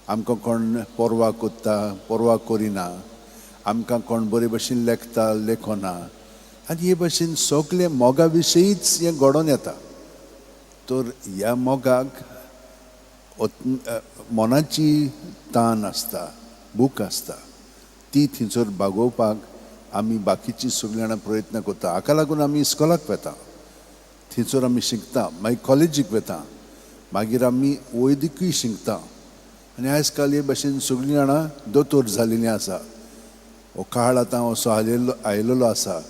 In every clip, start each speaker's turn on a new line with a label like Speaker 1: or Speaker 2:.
Speaker 1: आमकां कोण परवा कोत्ता परवा करिना, आमकां कोण बरे भशेन लेखता लेखना, आनी हे भशेन सगळे मोगा विशयीच हें घडोवन येता. तर ह्या मोगाक मनाची ताण आसता, भूक आसता, ती थंयसर भागोवपाक आमी बाकीची सगळीं जाणां प्रयत्न करता. हाका लागून आमी इस्कॉलाक वेता, थंयसर आमी शिकता, मागीर कॉलेजीक वेता, मागीर आमी वैदिकूय शिकता. आनी आयज काल हे भशेन सगळीं जाणां दोतोर जाल्लीं आसा. हो काळ आतां असो आयिल्लो आसा.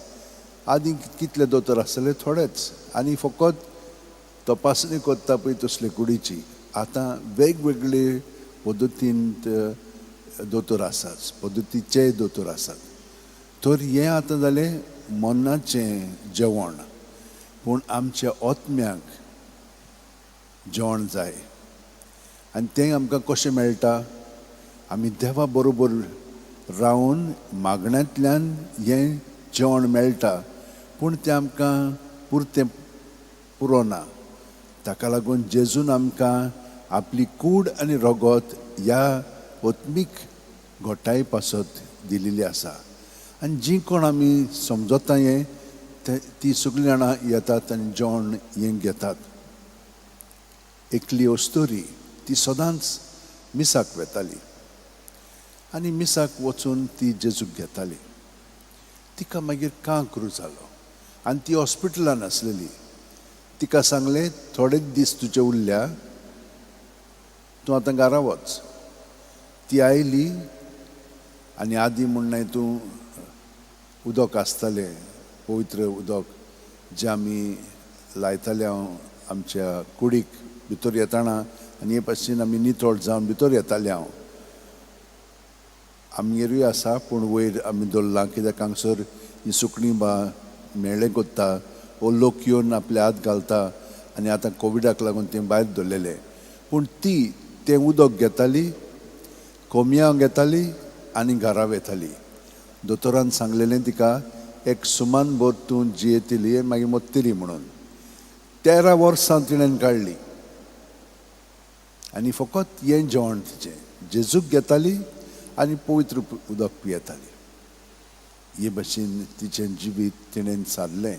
Speaker 1: आदीं कितले दोतोर आसले? थोडेच. आनी फकत तपासणी करता पळय तसले कुडीची. आतां वेगवेगळे पद्दतीन दोतोर आसात, पद्दतीचे दोतोर आसात. तर हें आतां जालें मनाचें जेवण. पूण आमच्या आत्म्याक जेवण जाय. आनी तें आमकां कशें मेळटा? आमी देवा बरोबर रावन मागण्यांतल्यान हें जेवण मेळटा. पूण तें आमकां पुरतें पुरोना. ताका लागून जेजून आमकां आपली कूड आनी रगत ह्या आत्मीक घोटाय पासत दिलेली आसा. आनी जीं कोण आमी समजता हें ती सगळीं जाणां येतात आनी जेवण हें घेतात. एकली ओस्तोरी ती सदांच मिसाक वेताली आनी मिसाक वचून ती जेजूक घेताली. तिका मागीर कांकरू जालो आनी ती हॉस्पिटलान आसलेली. तिका सांगलें थोडेच दीस तुजे उरल्या, तूं आतां घरा वच. ती आयली आनी आदीं म्हणलें तूं उदक आसतालें, पवित्र उदक जें आमी लायताले आमच्या कुडीक भितर येताना, आनी हे भाशेन आमी नितळ जावन भितर येताले. आमगेरूय आसा, पूण वयर आमी दवरलां, कित्याक हांगसर ही सुकणीं बा मेळे कोत्ता, वो लोक येवन आपले हात घालता, आनी आतां कोविडाक लागून तें भायर दवरलेलें. पूण ती तें उदक घेताली, कोमयां घेताली आनी घरा वेताली. दोतोरान सांगलेलें तिका एक सुमान भर तूं जियेतली आनी मागीर मरतली म्हणून. 13 वर्सां तिणेन काडली आनी फकत हें जेवण तिचें. जेजूक घेताली आनी पवित्र उदक पियेताली. हे भाशेन तिचें जिवीत तिणेन सारलें.